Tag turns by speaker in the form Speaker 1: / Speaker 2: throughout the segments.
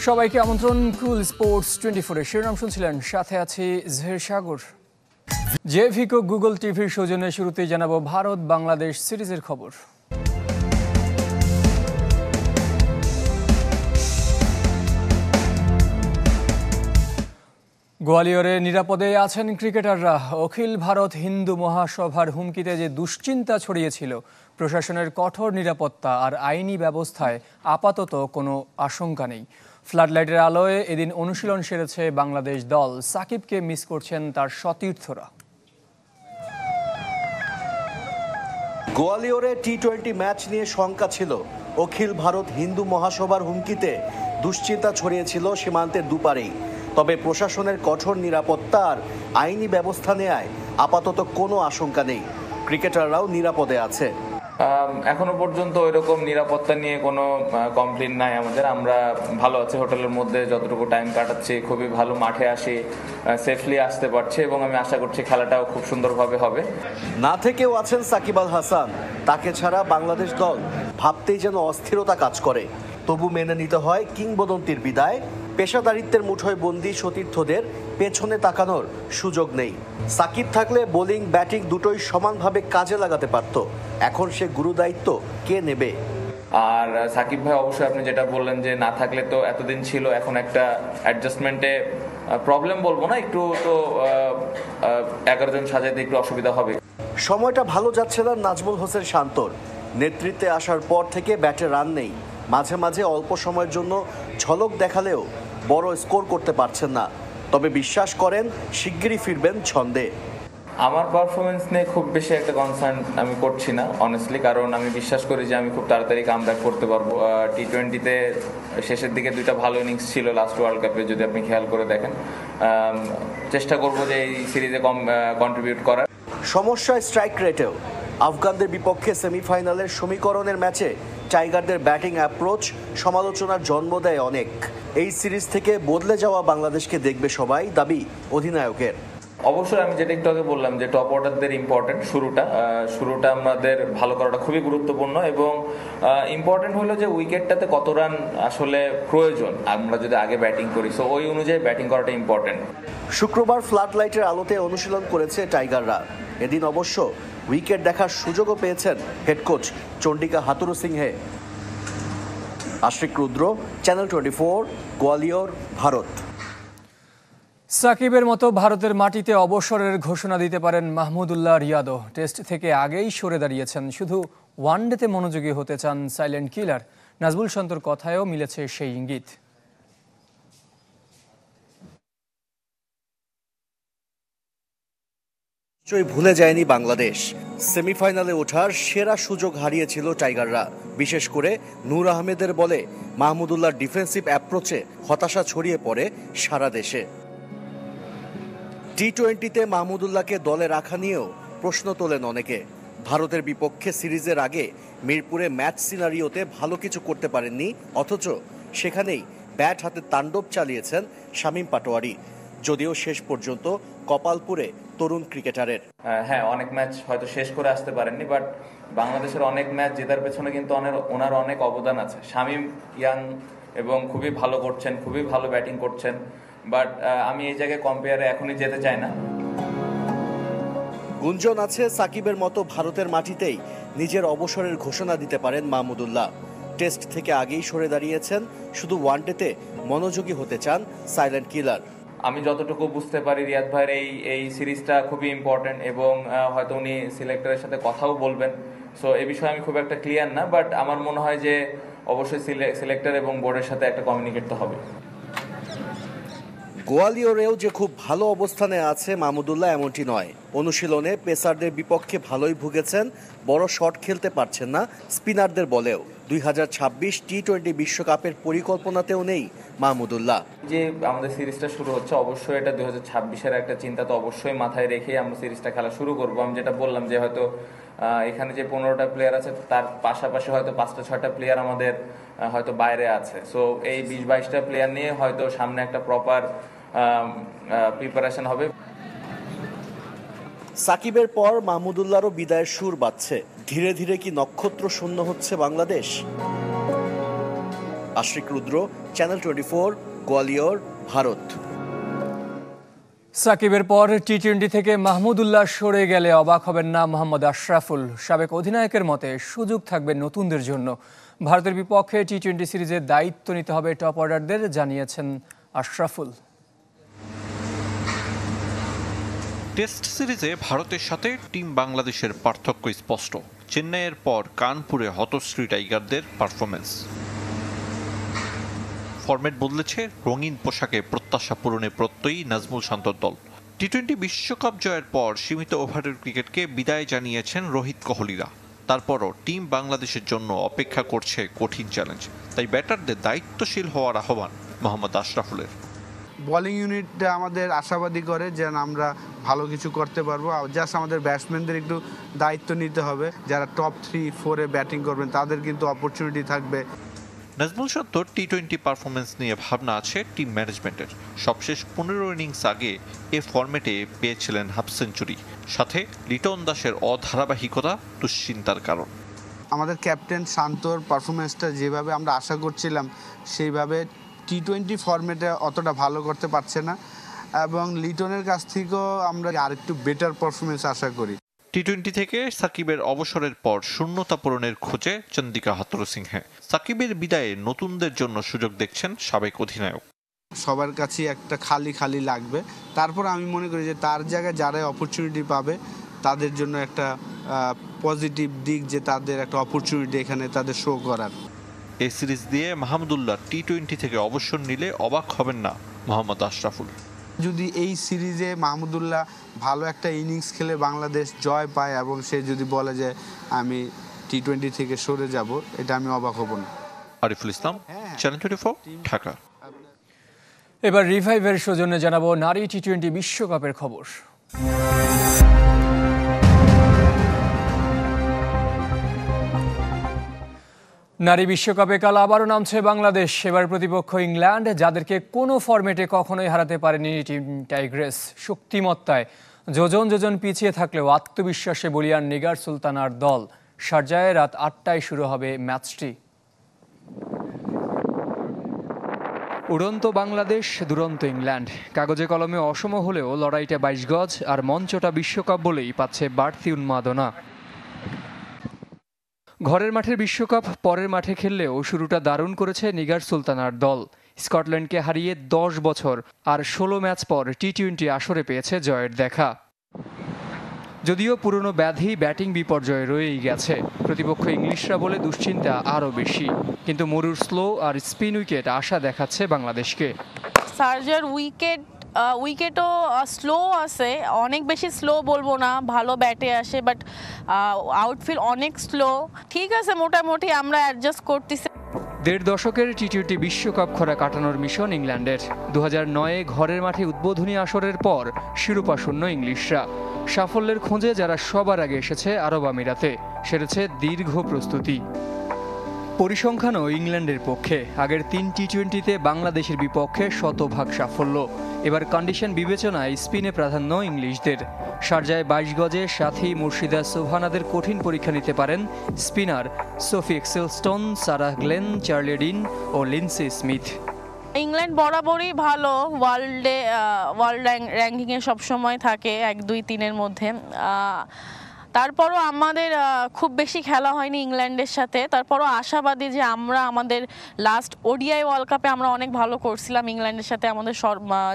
Speaker 1: সবাইকে আমন্ত্রণ কুল স্পোর্টস 24 এর শিরোনাম শুনছিলেন, সাথে আছি জহের সাগর। জেভিকো গুগল টিভির সৌজন্যে শুরুতেই জানাবো ভারত বাংলাদেশ সিরিজের খবর। গোয়ালিয়রে নিরাপদে আছেন ক্রিকেটাররা। অখিল ভারত হিন্দু মহাসভার হুমকিতে যে দুশ্চিন্তা ছড়িয়েছিল, প্রশাসনের কঠোর নিরাপত্তা আর আইনি ব্যবস্থায় আপাতত কোনো আশঙ্কা নেই। ফ্লাডলাইটের আলোয় এদিন অনুশীলন সেরেছে বাংলাদেশ দল। সাকিবকে মিস করছেন তার সতীর্থরা।
Speaker 2: গোয়ালিয়রে টি-20 ম্যাচ নিয়ে শঙ্কা ছিল। অখিল ভারত হিন্দু মহাসভার হুমকিতে দুশ্চিন্তা ছড়িয়েছিল সীমান্তের দুপারেই। তবে প্রশাসনের কঠোর নিরাপত্তা আর আইনি ব্যবস্থা নেয় আপাতত কোনো আশঙ্কা নেই। ক্রিকেটাররাও নিরাপদে আছে।
Speaker 3: এখনো পর্যন্ত ওইরকম নিরাপত্তা নিয়ে কোনো কমপ্লেন নাই আমাদের। আমরা ভালো আছি, হোটেলের মধ্যে যতটুকু টাইম কাটাচ্ছি, খুবই ভালো মাঠে আসি, সেফলি আসতে পারছি এবং আমি আশা করছি খেলাটাও খুব সুন্দরভাবে হবে।
Speaker 2: না থেকেও আছেন সাকিব আল হাসান। তাকে ছাড়া বাংলাদেশ দল ভাবতেই যেন অস্থিরতা কাজ করে। তবু মেনে নিতে হয় কিংবদন্তির বিদায়। পেশাদারিত্বের মুঠোয় বন্দী সতীর্থদের পেছনে তাকানোর সুযোগ নেই। সাকিব থাকলে বোলিং ব্যাটিং দুটোই সমানভাবে কাজে লাগাতে পারত। এখন সে গুরুদায়িত্ব কে নেবে?
Speaker 3: আর সাকিব ভাই অবশ্যই আপনি যেটা বললেন যে না থাকলে তো এতদিন ছিল, এখন একটা অ্যাডজাস্টমেন্টে প্রবলেম বলবো না, একটু তো 11 জন সাজাতে একটু অসুবিধা হবে।
Speaker 2: সময়টা ভালো যাচ্ছে না নাজমুল হোসেন শান্তর। নেতৃত্বে আসার পর থেকে ব্যাটে রান নেই। মাঝে মাঝে অল্প সময়ের জন্য ঝলক দেখালেও বড় স্কোর করতে পারছেন না। তবে বিশ্বাস করেন শিগগিরই ফিরবেন ছন্দে।
Speaker 3: আমার পারফরমেন্স নিয়ে খুব বেশি একটা কনসার্ন আমি করছি না অনেস্টলি, কারণ আমি বিশ্বাস করি যে আমি খুব তাড়াতাড়ি কামব্যাক করতে পারবো। টি-20তে শেষের দিকে 2টা ভালো ইনিংস ছিল লাস্ট ওয়ার্ল্ড কাপে, যদি আপনি খেয়াল করে দেখেন। চেষ্টা করবো যে এই সিরিজে কন্ট্রিবিউট করার।
Speaker 2: সমস্যা স্ট্রাইক রেটেও। আফগানদের বিপক্ষে সেমিফাইনালের সমীকরণের ম্যাচে টাইগারদের ব্যাটিং অ্যাপ্রোচ সমালোচনার জন্ম দেয় অনেক। এই সিরিজ থেকে বদলে যাওয়া বাংলাদেশকে দেখবে সবাই, দাবি অধিনায়কের।
Speaker 3: অবশ্যই আমি যেটা একটু আগে বললাম যে টপ অর্ডারদের ইম্পর্টেন্ট, শুরুটা আমাদের ভালো করাটা খুবই গুরুত্বপূর্ণ এবং ইম্পর্টেন্ট হলো যে উইকেটটাতে কত রান আসলে প্রয়োজন আমরা যদি আগে ব্যাটিং করি, সো ওই অনুযায়ী ব্যাটিং করাটা ইম্পর্টেন্ট।
Speaker 2: শুক্রবার ফ্লাড লাইটের আলোতে অনুশীলন করেছে টাইগাররা। এদিন অবশ্য উইকেট দেখার সুযোগও পেয়েছেন হেড কোচ চন্ডিকা হাথুরুসিংহে। আশিক রুদ্র, চ্যানেল 24, গোয়ালিয়র, ভারত।
Speaker 1: সাকিবের মতো ভারতের মাটিতে অবসরের ঘোষণা দিতে পারেন মাহমুদুল্লাহ রিয়াদও। টেস্ট থেকে আগেই সরে দাঁড়িয়েছেন, শুধু ওয়ানডেতে মনোযোগী হতে চান সাইলেন্ট কিলার। নাজমুল শান্তর কথায়ও মিলেছে সেই ইঙ্গিত।
Speaker 2: নিশ্চয়ই ভুলে যায়নি বাংলাদেশ। সেমিফাইনালে ওঠার সেরা সুযোগ হারিয়েছিল টাইগাররা। বিশেষ করে নূর আহমেদের বলে মাহমুদুল্লাহর ডিফেন্সিভ অ্যাপ্রোচে হতাশা ছড়িয়ে পড়ে সারা দেশে। টি-20তে মাহমুদুল্লাহকে দলে রাখা নিয়েও প্রশ্ন তোলেন অনেকে। ভারতের বিপক্ষে সিরিজের আগে মিরপুরে ম্যাচ সিনারিওতে ভালো কিছু করতে পারেননি, অথচ সেখানেই ব্যাট হাতে তাণ্ডব চালিয়েছেন শামীম পাটোয়ারি। যদিও শেষ পর্যন্ত কপালপুরে তরুণ ক্রিকেটারের।
Speaker 3: হ্যাঁ, অনেক ম্যাচ হয়তো শেষ করে আসতে পারেননি, বাট বাংলাদেশের অনেক ম্যাচ জেতার পেছনে কিন্তু ওনার অনেক অবদান আছে। শামীম ইয়াং এবং খুবই ভালো করছেন, খুবই ভালো ব্যাটিং করছেন, বাট আমি এই জায়গায় কম্পেয়ারে এখনই যেতে চাই না।
Speaker 2: গুঞ্জন আছে সাকিবের মতো ভারতের মাটিতেই নিজের অবসরের ঘোষণা দিতে পারেন মাহমুদুল্লাহ। টেস্ট থেকে আগেই সরে দাঁড়িয়েছেন, শুধু ওয়ানডেতে মনোযোগী হতে চান সাইলেন্ট কিলার।
Speaker 3: আমি যতটুকু বুঝতে পারি রিয়াদ ভাইয়ের এই সিরিজটা খুবই ইম্পর্টেন্ট এবং হয়তো উনি সিলেক্টরের সাথে কথাও বলবেন। সো এই বিষয়ে আমি খুব একটা ক্লিয়ার না, বাট আমার মনে হয় যে অবশ্যই সিলেক্টর এবং বোর্ডের সাথে একটা কমিউনিকেট তো হবে।
Speaker 2: গোয়ালিয়রেও যে খুব ভালো অবস্থানে আছে মাহমুদুল্লাহ এমনটি নয়। অনুশীলনে পেসারদের বিপক্ষে ভালোই ভুগেছেন, বড় শট খেলতে পারছেন না স্পিনারদের বলেও। 2026 টি-20 বিশ্বকাপের পরিকল্পনাতেও নেই মাহমুদুল্লাহ।
Speaker 3: যে আমাদের সিরিজটা শুরু হচ্ছে, অবশ্যই এটা 2026-এর একটা চিন্তা তো অবশ্যই মাথায় রেখেই আমরা সিরিজটা খেলা শুরু করবো। আমি যেটা বললাম যে হয়তো এখানে যে 15টা প্লেয়ার আছে তার পাশাপাশি হয়তো 5-6টা প্লেয়ার আমাদের হয়তো বাইরে আছে। সো এই 20-22টা প্লেয়ার নিয়ে হয়তো সামনে একটা প্রপার প্রিপারেশন হবে।
Speaker 2: সাকিবের পর মাহমুদুল্লাহরও বিদায়ের সুর বাজছে। ধীরে ধীরে কি নক্ষত্র শূন্য হচ্ছে বাংলাদেশ? আশরিক রুদ্র, চ্যানেল 24, গোয়ালিয়র, ভারত।
Speaker 1: সাকিবের পর টি-20 থেকে মাহমুদুল্লাহ সরে গেলে অবাক হবেন না মোহাম্মদ আশরাফুল। সাবেক অধিনায়কের মতে সুযোগ থাকবে নতুনদের জন্য। ভারতের বিপক্ষে টি-20 সিরিজের দায়িত্ব নিতে হবে টপ অর্ডারদের, জানিয়েছেন আশরাফুল।
Speaker 4: টেস্ট সিরিজে ভারতের সাথে টিম বাংলাদেশের পার্থক্য স্পষ্ট। চেন্নাইয়ের পর কানপুরে হতশ্রী টাইগারদের পারফরমেন্স। ফরম্যাট বদলেছে, রঙিন পোশাকে প্রত্যাশা পূরণে প্রত্যয়ী নাজমুল শান্তর দল। টি-20 বিশ্বকাপ জয়ের পর সীমিত ওভারের ক্রিকেটকে বিদায় জানিয়েছেন রোহিত কোহলিরা। তারপরও টিম বাংলাদেশের জন্য অপেক্ষা করছে কঠিন চ্যালেঞ্জ। তাই ব্যাটারদের দায়িত্বশীল হওয়ার আহ্বান মোহাম্মদ আশরাফুলের।
Speaker 5: বোলিং ইউনিটটা আমাদের আশাবাদী করে যে আমরা ভালো কিছু করতে পারবো। জাস্ট আমাদের ব্যাটসম্যানদের একটু দায়িত্ব নিতে হবে। যারা টপ 3-4-এ ব্যাটিং করবেন তাদের কিন্তু অপরচুনিটি থাকবে।
Speaker 4: নাজমুল শান্তর টি-20 পারফরমেন্স নিয়ে ভাবনা আছে টিম ম্যানেজমেন্টের। সবশেষ 15 ইনিংস আগে এ ফরম্যাটে পেয়েছিলেন হাফ সেঞ্চুরি। সাথে লিটন দাসের অধারাবাহিকতা দুশ্চিন্তার কারণ।
Speaker 5: আমাদের ক্যাপ্টেন শান্তর পারফরমেন্সটা যেভাবে আমরা আশা করছিলাম সেইভাবে টি-20 ফরম্যাটে অতটা ভালো করতে পারছে না, এবং লিটনের কাছ থেকেও আমরা আরেকটু বেটার পারফরমেন্স আশা করি।
Speaker 4: টি-20 থেকে সাকিবের অবসরের পর শূন্যতা পূরণের খোঁজে চন্দিকা হাথুরুসিংহে। সাকিবের বিদায়ে নতুনদের জন্য সুযোগ দেখছেন সাবেক অধিনায়ক।
Speaker 5: সবার কাছে একটা খালি খালি লাগবে। তারপর আমি মনে করি যে তার জায়গায় যারা অপরচুনিটি পাবে তাদের জন্য একটা পজিটিভ দিক, যে তাদের একটা অপরচুনিটি এখানে তাদের শো করার।
Speaker 4: এই সিরিজ দিয়ে মাহমুদুল্লাহ টি-20 থেকে অবসর নিলে অবাক হবেন না মোহাম্মদ আশরাফুল।
Speaker 5: যদি এই সিরিজে মাহমুদুল্লাহ ভালো একটা ইনিংস খেলে বাংলাদেশ জয় পায় এবং সে যদি বলে যে আমি টি-20 থেকে সরে যাব, এটা আমি অবাক হব না।
Speaker 4: আরিফুল ইসলাম, চ্যানেল 24, ঢাকা।
Speaker 1: এবার রিভাইভের সৌজন্যে জানাবো নারী টি-20 বিশ্বকাপের খবর। নারী বিশ্বকাপে কাল আবারও নামছে বাংলাদেশ। এবার প্রতিপক্ষ ইংল্যান্ড, যাদেরকে কোনো ফরম্যাটে কখনোই হারাতে পারেনি টিম টাইগ্রেস। শক্তিমত্তায় যোজন যোজন পিছিয়ে থাকলেও আত্মবিশ্বাসে বলিয়ান নিগার সুলতানার দল। শারজায় রাত 8টায় শুরু হবে ম্যাচটি। উড়ন্ত বাংলাদেশ, দুরন্ত ইংল্যান্ড। কাগজে কলমে অসম হলেও লড়াইটা 22 গজ, আর মঞ্চটা বিশ্বকাপ বলেই পাচ্ছে বাড়তি উন্মাদনা। ঘরের মাঠের বিশ্বকাপ পরের মাঠে খেললেও শুরুটা দারুণ করেছে নিগার সুলতানার দল। স্কটল্যান্ডকে হারিয়ে 10 বছর আর 16 ম্যাচ পর টি-20 আসরে পেয়েছে জয়ের দেখা। যদিও পুরনো ব্যাধি ব্যাটিং বিপর্যয় রয়েই গেছে। প্রতিপক্ষ ইংলিশরা বলে দুশ্চিন্তা আরও বেশি, কিন্তু মরুর স্লো আর স্পিন উইকেট আশা দেখাচ্ছে বাংলাদেশকে।
Speaker 6: শারজার উইকেটও স্লো আছে, অনেক বেশি স্লো বলবো না, ভালো ব্যাটে আসে, বাট আউটফিল্ড অনেক স্লো। ঠিক আছে, মোটামুটি আমরা অ্যাডজাস্ট করতেছি।
Speaker 1: 1.5 দশকের টি-20 বিশ্বকাপ খরা কাটানোর মিশন ইংল্যান্ডের। 2009-এ ঘরের মাঠে উদ্বোধনী আসরের পর শিরোপা শূন্য ইংলিশরা। সাফল্যের খোঁজে যারা সবার আগে এসেছে আরব আমিরাতে, সেরেছে দীর্ঘ প্রস্তুতি। পরিসংখ্যানও ইংল্যান্ডের পক্ষে। আগের 3 টি-20-তে বাংলাদেশের বিপক্ষে 100% সাফল্য। এবার কন্ডিশন বিবেচনায় স্পিনে প্রাধান্য ইংলিশদের। শারজায় 22 গজে সাথী মুর্শিদা সোভানাদের কঠিন পরীক্ষা নিতে পারেন spinner Sophie Ecclestone, Sarah Glenn, Charlie Dean ও লিন্ডসে স্মিথ।
Speaker 6: ইংল্যান্ড বরাবরই ভালো, ওয়ার্ল্ড র্যাঙ্কিংয়ে সবসময় থাকে 1, 2, 3-এর মধ্যে। তারপরও আমাদের খুব বেশি খেলা হয়নি ইংল্যান্ডের সাথে। তারপরও আশাবাদী যে আমরা আমাদের লাস্ট ওডিআই ওয়ার্ল্ড কাপে আমরা অনেক ভালো করছিলাম ইংল্যান্ডের সাথে। আমাদের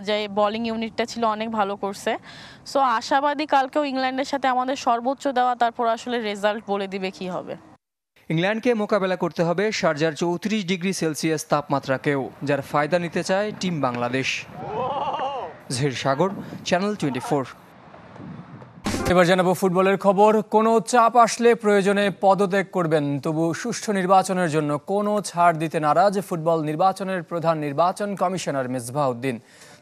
Speaker 6: যে বোলিং ইউনিটটা ছিল অনেক ভালো করছে। সো আশাবাদী কালকেও ইংল্যান্ডের সাথে আমাদের সর্বোচ্চ দেওয়া, তারপর আসলে রেজাল্ট বলে দিবে কি হবে।
Speaker 1: ইংল্যান্ডকে মোকাবেলা করতে হবে শারজার 34 ডিগ্রি সেলসিয়াস তাপমাত্রাকেও, যার ফায়দা নিতে চায় টিম বাংলাদেশ। জহির সাগর, চ্যানেল 24। এবার জানাবো ফুটবলের খবর। কোনো চাপ আসলে প্রয়োজনে পদত্যাগ করবেন, তবু সুষ্ঠু নির্বাচনের জন্য কোনো ছাড় দিতে নারাজ ফুটবল নির্বাচনের প্রধান নির্বাচন কমিশনার মেজবাহউদ্দিন।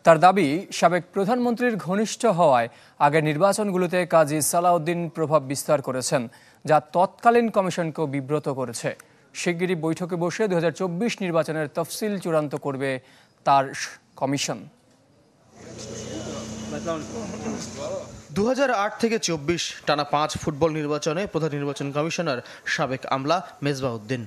Speaker 1: তার দাবি, সাবেক প্রধানমন্ত্রীর ঘনিষ্ঠ হওয়ায় আগের নির্বাচনগুলোতে কাজী সালাউদ্দিন প্রভাব বিস্তার করেছেন, যা তৎকালীন কমিশনকেও বিব্রত করেছে। শিগগিরই বৈঠকে বসে 2024 নির্বাচনের তফসিল চূড়ান্ত করবে তার কমিশন।
Speaker 7: 2008 থেকে 24 টানা 5 ফুটবল নির্বাচনে প্রধান নির্বাচন কমিশনার সাবেক আমলা মেজবাহউদ্দিন।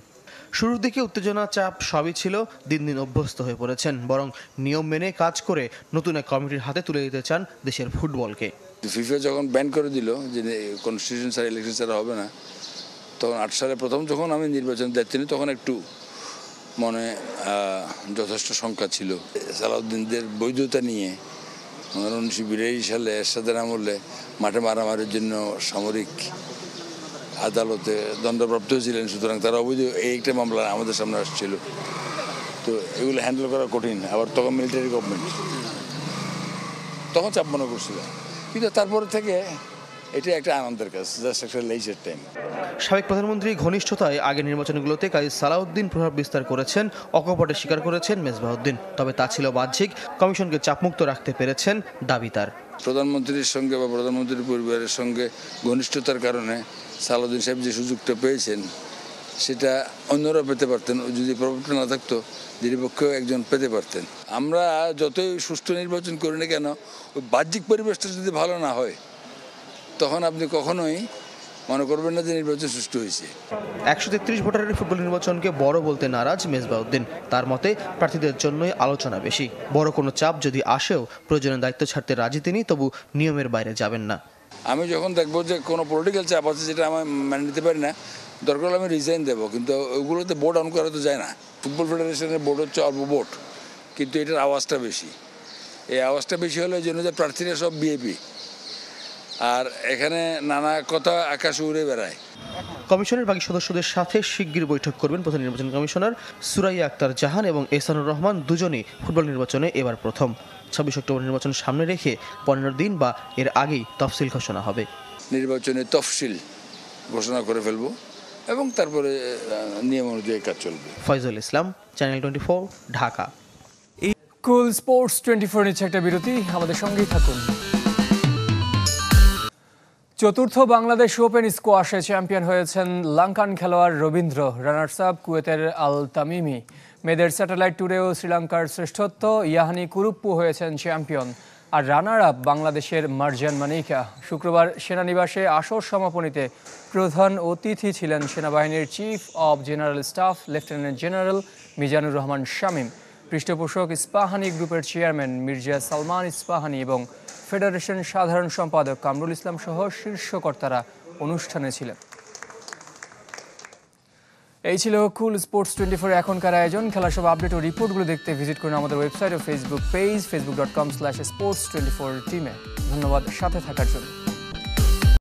Speaker 7: শুরুর দিকে উত্তেজনা, চাপ সবই ছিল, দিন দিন অভ্যস্ত হয়ে পড়েছেন। বরং নিয়ম মেনে কাজ করে নতুন এক কমিটির হাতে তুলে দিতে চান দেশের ফুটবলকে।
Speaker 8: ফিফা যখন ব্যান করে দিল যে কনস্টিটিউশন ছাড়া ইলেকশন ছাড়া হবে না, তখন 8 সালে প্রথম যখন আমি নির্বাচনের দায়িত্ব নিই তখন একটু মনে যথেষ্ট শঙ্কা ছিল। সালাউদ্দিনদের বৈধতা নিয়ে 1982 সালে এরশাদের আমলে মাঠে মারামারির জন্য সামরিক আদালতে দণ্ডপ্রাপ্ত হয়েছিলেন, সুতরাং তারা অবৈধ এই একটা মামলা আমাদের সামনে আসছিল। তো এগুলো হ্যান্ডেল করা কঠিন, আবার তখন মিলিটারি গভর্নমেন্ট, তখন চাপ মনে করছিল। কিন্তু তারপরে থেকে এটা একটা আনন্দের কাজ, জাস্ট একটা লেজার টাইম।
Speaker 7: সাবেক প্রধানমন্ত্রীর ঘনিষ্ঠতায় আগের নির্বাচনগুলোতে কাজী সালাউদ্দিন প্রভাব বিস্তার করেছেন, অকপটে স্বীকার করেছেন মেজবাহউদ্দিন। তবে তা ছিল বাহ্যিক, কমিশনকে চাপমুক্ত রাখতে পেরেছেন দাবি তার।
Speaker 8: প্রধানমন্ত্রীর সঙ্গে বা প্রধানমন্ত্রীর পরিবারের সঙ্গে ঘনিষ্ঠতার কারণে সালাউদ্দিন সাহেব যে সুযোগটা পেয়েছেন সেটা অন্যরা পেতে পারতেন, যদি প্রভাবটা না থাকতো নিরপেক্ষেও একজন পেতে পারতেন। আমরা যতই সুষ্ঠু নির্বাচন করি না কেন, ওই বাহ্যিক পরিবেশটা যদি ভালো না হয় তখন আপনি কখনোই মনে করবেন না যে নির্বাচন সুষ্ঠু হয়েছে।
Speaker 7: 133 ভোটারের ফুটবল নির্বাচনকে বড় বলতে নারাজ মেজবাহউদ্দিন। তার মতে প্রার্থীদের জন্যই আলোচনা বেশি, বড় কোনো চাপ যদি আসেও প্রয়োজনে দায়িত্ব ছাড়তে রাজি তিনি, তবু নিয়মের বাইরে যাবেন না।
Speaker 8: আমি যখন দেখবো যে কোনো পলিটিক্যাল চাপ আছে যেটা আমি মেনে নিতে পারি না, দরকার হলে আমি রিজাইন দেবো, কিন্তু ওগুলোতে বোর্ড অন করা তো যায় না। ফুটবল ফেডারেশনের বোর্ড হচ্ছে অল্প বোর্ড, কিন্তু এটার আওয়াজটা বেশি। এই আওয়াজটা বেশি হলে এই জন্য যে প্রার্থীরা সব বিএপি, আর এখানে নানা কথা আকাশ উড়ে বেড়ায়।
Speaker 7: কমিশনের বাকি সদস্যদের সাথে শিগগির বৈঠক করবেন প্রধান নির্বাচন কমিশনার সুরাইয়া আক্তার জাহান এবং এহসানুর রহমান। দুজনই ফুটবল নির্বাচনে এবার প্রথম। 26 অক্টোবর নির্বাচন সামনে রেখে 15 দিন বা এর আগেই তফসিল ঘোষণা হবে।
Speaker 8: নির্বাচনে তফসিল ঘোষণা করে ফেলবো এবং তারপরে নিয়ম অনুযায়ী কাজ চলবে।
Speaker 7: ফয়জুল ইসলাম, চ্যানেল 24, ঢাকা।
Speaker 1: কুল স্পোর্টস 24 নিচ্ছে একটা বিরতি, আমাদের সঙ্গেই থাকুন। চতুর্থ বাংলাদেশ ওপেন স্কোয়াশে চ্যাম্পিয়ন হয়েছেন লঙ্কান খেলোয়াড় রবীন্দ্র। রানার্স আপ কুয়েতের আল তামিমি। মেয়েদের স্যাটেলাইট ট্যুরেও শ্রীলঙ্কার শ্রেষ্ঠত্ব, ইয়াহানি কুরুপ্পু হয়েছেন চ্যাম্পিয়ন। আর রানার আপ বাংলাদেশের মার্জান মানিকা। শুক্রবার সেনানিবাসে আসর সমাপনীতে প্রধান অতিথি ছিলেন সেনাবাহিনীর chief of general staff lieutenant general Mizanur Rahman Shamim, পৃষ্ঠপোষক ইস্পাহানি গ্রুপের চেয়ারম্যান মির্জা সালমান ইস্পাহানি এবং ফেডারেশন সাধারণ সম্পাদক কামরুল ইসলাম সহ শীর্ষ কর্তারা অনুষ্ঠানে ছিলেন। এই ছিল কুল স্পোর্টস 24 এখনকার আয়োজন। খেলার সব আপডেট ও রিপোর্টগুলো দেখতে ভিজিট করুন আমাদের ওয়েবসাইট ও ফেসবুক পেজ facebook.com/sports24 টিমে। ধন্যবাদ সাথে থাকার জন্য।